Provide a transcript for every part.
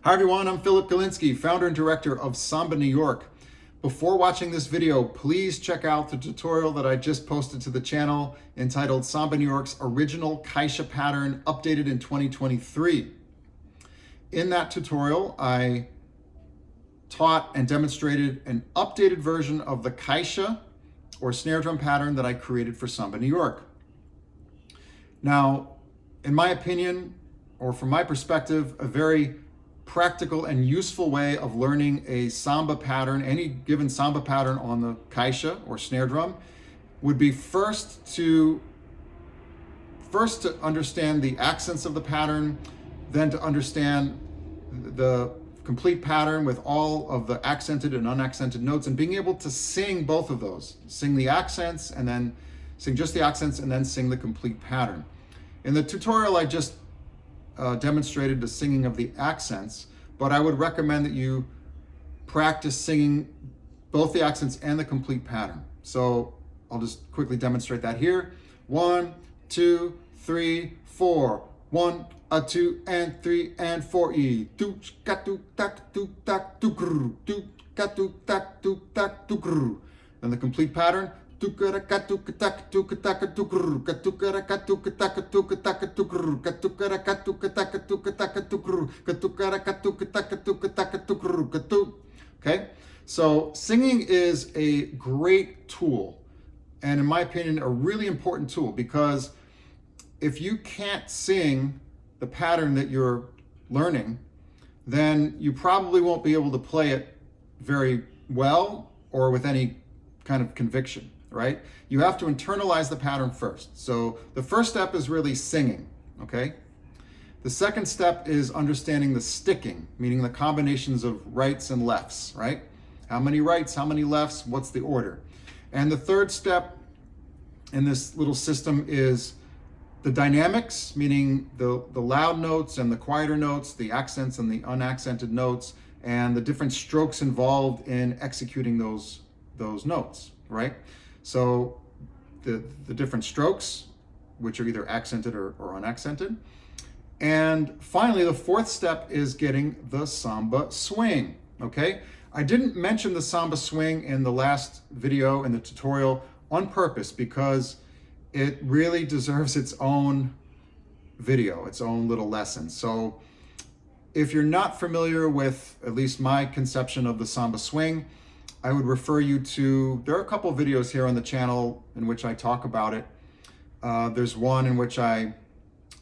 Hi everyone, I'm Galinsky, founder and director of Samba New York. Before watching this video, please check out the tutorial that I just posted to the channel entitled Samba New York's Original Caixa Pattern Updated in 2023. In that tutorial, I taught and demonstrated an updated version of the Caixa or snare drum pattern that I created for Samba New York. Now, in my opinion, or from my perspective, a very practical and useful way of learning a samba pattern, any given samba pattern on the caixa or snare drum, would be first to understand the accents of the pattern, then to understand the complete pattern with all of the accented and unaccented notes, and being able to sing both of those, sing the accents and then sing just the accents and then sing the complete pattern. In the tutorial, I just demonstrated the singing of the accents, but I would recommend that you practice singing both the accents and the complete pattern. So I'll just quickly demonstrate that here. 1, 2, 3, 4. 1, 2, and 3, and 4. E. Do ka do tak do tak do gru do ka do tak do tak do gru. Then the complete pattern. And the Okay, so singing is a great tool, and in my opinion, a really important tool, because if you can't sing the pattern that you're learning, then you probably won't be able to play it very well or with any kind of conviction. Right? You have to internalize the pattern first. So the first step is really singing, okay? The second step is understanding the sticking, meaning the combinations of rights and lefts, right? How many rights, how many lefts, what's the order? And the third step in this little system is the dynamics, meaning the loud notes and the quieter notes, the accents and the unaccented notes, and the different strokes involved in executing those notes, right? So the different strokes, which are either accented or unaccented. And finally, the fourth step is getting the samba swing, okay? I didn't mention the samba swing in the last video, in the tutorial, on purpose, because it really deserves its own video, its own little lesson. So if you're not familiar with at least my conception of the samba swing, I would refer you to, there are a couple videos here on the channel in which I talk about it. There's one in which I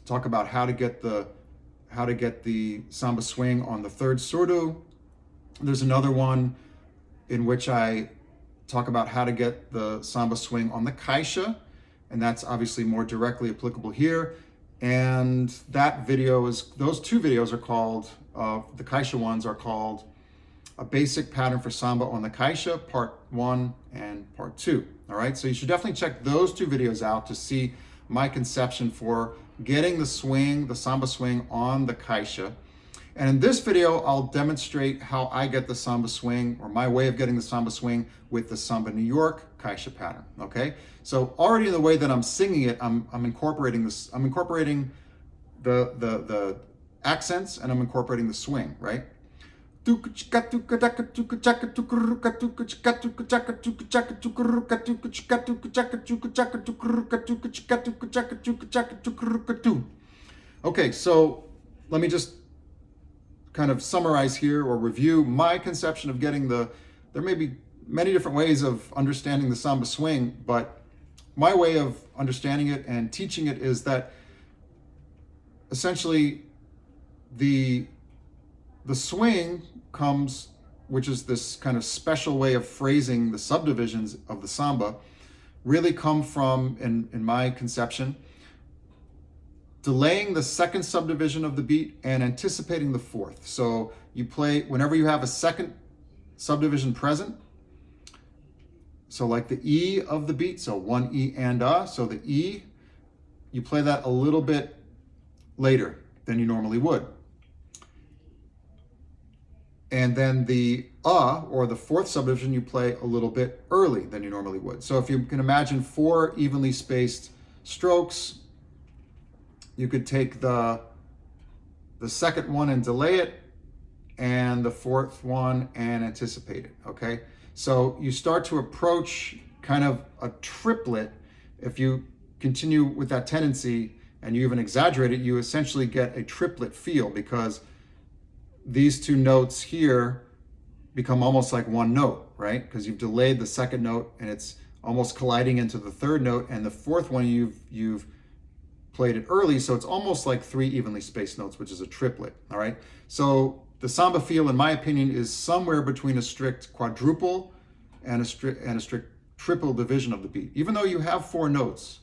talk about how to get the samba swing on the third surdo. There's another one in which I talk about how to get the samba swing on the caixa, and that's obviously more directly applicable here. And that video is, those two videos are called, the caixa ones are called A Basic Pattern for Samba on the Caixa, Part 1 and Part 2. All right, so you should definitely check those two videos out to see my conception for getting the swing, the samba swing on the Caixa. And in this video, I'll demonstrate how I get the samba swing, or my way of getting the samba swing, with the Samba New York Caixa pattern. Okay, so already in the way that I'm singing it, I'm incorporating this. I'm incorporating the accents, and I'm incorporating the swing, right? Okay, so let me just kind of summarize here or review my conception of getting there may be many different ways of understanding the samba swing, but my way of understanding it and teaching it is that essentially the swing comes, which is this kind of special way of phrasing the subdivisions of the samba, really come from, in my conception, delaying the second subdivision of the beat and anticipating the fourth. So you play, whenever you have a second subdivision present, so like the E of the beat, so one E and A, so the E, you play that a little bit later than you normally would. And then the or the fourth subdivision, you play a little bit early than you normally would. So if you can imagine 4 evenly spaced strokes, you could take the second one and delay it, and the fourth one and anticipate it, okay? So you start to approach kind of a triplet. If you continue with that tendency and you even exaggerate it, you essentially get a triplet feel, because these two notes here become almost like one note, right? Because you've delayed the second note and it's almost colliding into the third note, and the fourth one you've played it early, so it's almost like three evenly spaced notes, which is a triplet, all right? So the samba feel, in my opinion, is somewhere between a strict quadruple and a strict triple division of the beat. Even though you have four notes,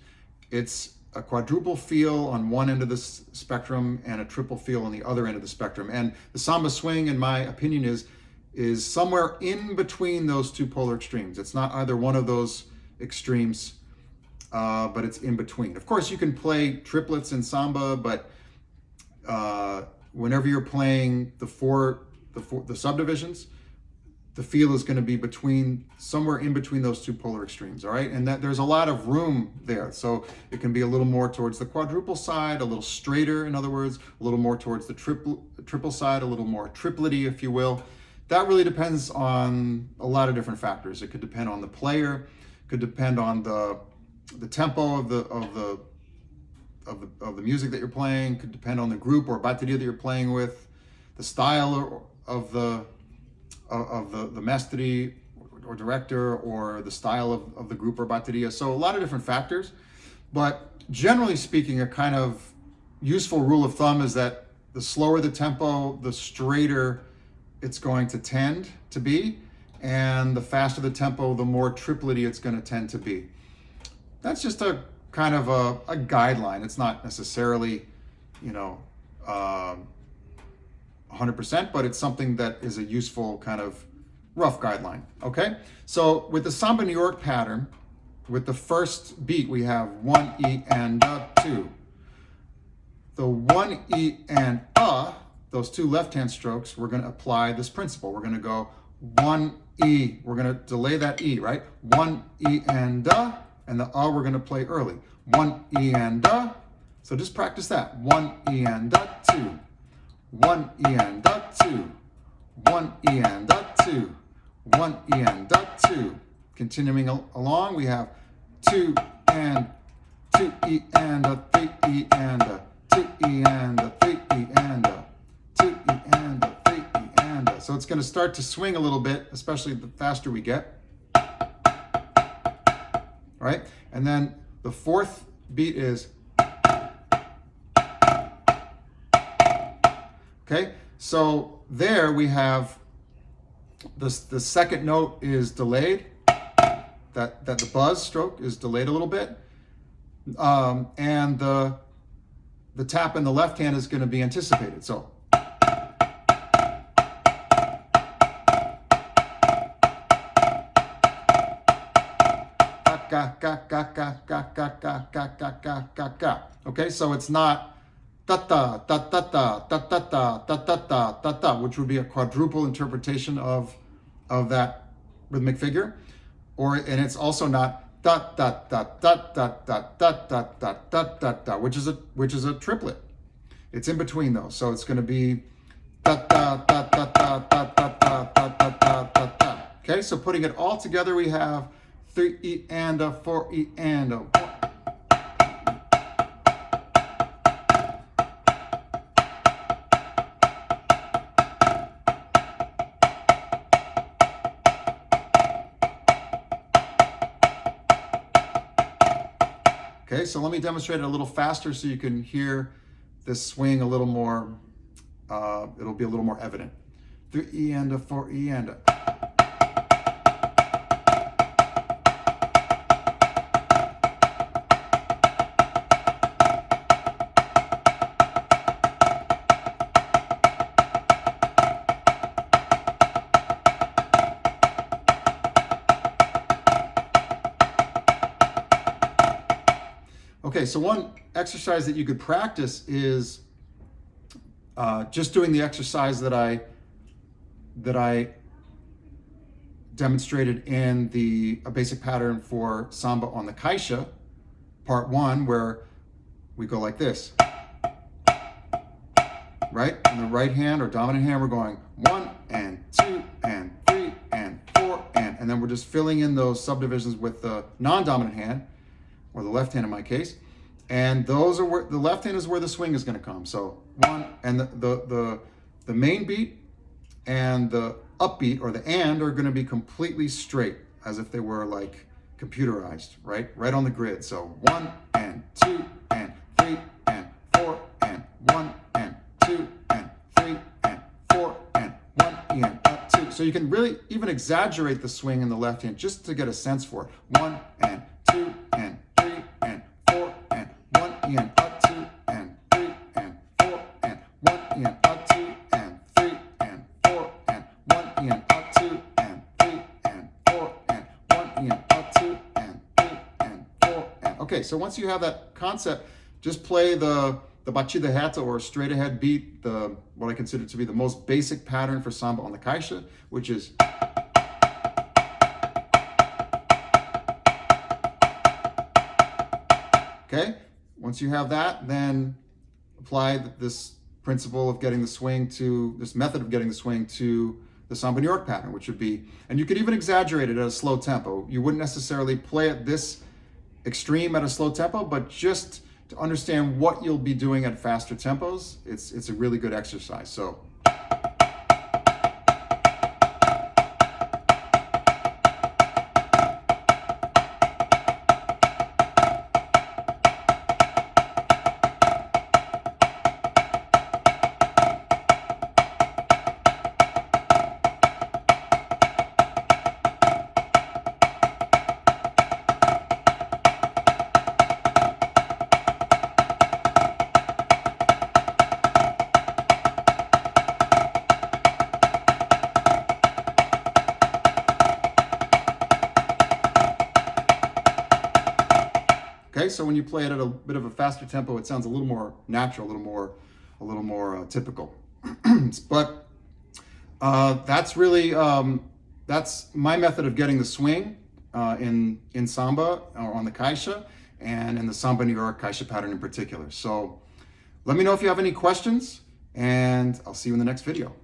it's a quadruple feel on one end of the spectrum and a triple feel on the other end of the spectrum. And the samba swing, in my opinion, is somewhere in between those two polar extremes. It's not either one of those extremes, but it's in between. Of course, you can play triplets in samba, but whenever you're playing the subdivisions, the feel is going to be somewhere in between those two polar extremes, all right? And that there's a lot of room there. So it can be a little more towards the quadruple side, a little straighter, in other words, a little more towards the triple side, a little more triplety, if you will. That really depends on a lot of different factors. It could depend on the player, could depend on the tempo of the music that you're playing, could depend on the group or bateria that you're playing with, the style of the mestre or director, or the style of the group or bateria. So a lot of different factors, but generally speaking, a kind of useful rule of thumb is that the slower the tempo, the straighter it's going to tend to be, and the faster the tempo, the more triplety it's going to tend to be. That's just a kind of a guideline. It's not necessarily, 100%, but it's something that is a useful kind of rough guideline, okay? So with the Samba New York pattern, with the first beat, we have 1 E and a 2. The 1 E and a, those two left-hand strokes, we're going to apply this principle. We're going to go 1 E. We're going to delay that E, right? 1 E and a we're going to play early. 1 E and a. So just practice that. 1 E and a 2. 1 E and a 2. 1 E and a 2. 1 E and a 2. Continuing along, we have 2 and 2 E and a 3 E and a 2 E and a 3 E and a 2 E and a 3 E and a. So it's going to start to swing a little bit, especially the faster we get. Right? And then the fourth beat is, okay? So there we have the second note is delayed, that the buzz stroke is delayed a little bit, and the tap in the left hand is going to be anticipated. So ga ga ga ga ga ga ga ga ga ga ga ga. Okay, so it's not da da da da da da da da da da da da da, which would be a quadruple interpretation of that rhythmic figure, and it's also not da da da da da da da da da da da da, which is a triplet. It's in between those, so it's going to be da da da da da da da da da da da da. Okay, so putting it all together, we have 3 E and a 4 E and a 1. Okay, so let me demonstrate it a little faster so you can hear this swing a little more, it'll be a little more evident. 3 E and a 4 E and a. Okay, so one exercise that you could practice is just doing the exercise that I demonstrated in a basic pattern for samba on the Caixa, part 1, where we go like this, right? In the right hand or dominant hand, we're going 1 and 2 and 3 and 4 and then we're just filling in those subdivisions with the non-dominant hand, or the left hand in my case. And those are where the left hand is where the swing is going to come. So 1 and the main beat and the upbeat or the and are going to be completely straight, as if they were like computerized, right on the grid. So 1 and 2 and 3 and 4 and 1 and 2 and 3 and 4 and 1 and up 2. So you can really even exaggerate the swing in the left hand just to get a sense for it. 1 and 2 and 3 and 4 and 1 and up 2 and 3 and 4 and 1 and up 2 and 3 and 4 and 1 and up 2 and 3 and 4 and 1 and up 2 and 3 and 4 and okay. So once you have that concept, just play the batida reta, or straight ahead beat, what I consider to be the most basic pattern for samba on the caixa, which is okay. Once you have that, then apply this principle of getting the swing to, this method of getting the swing to the Samba New York pattern, which would be, and you could even exaggerate it at a slow tempo. You wouldn't necessarily play it this extreme at a slow tempo, but just to understand what you'll be doing at faster tempos, it's a really good exercise. So okay, so when you play it at a bit of a faster tempo, it sounds a little more natural, a little more typical. But that's really that's my method of getting the swing in samba, or on the caixa, and in the Samba New York caixa pattern in particular. So let me know if you have any questions, and I'll see you in the next video.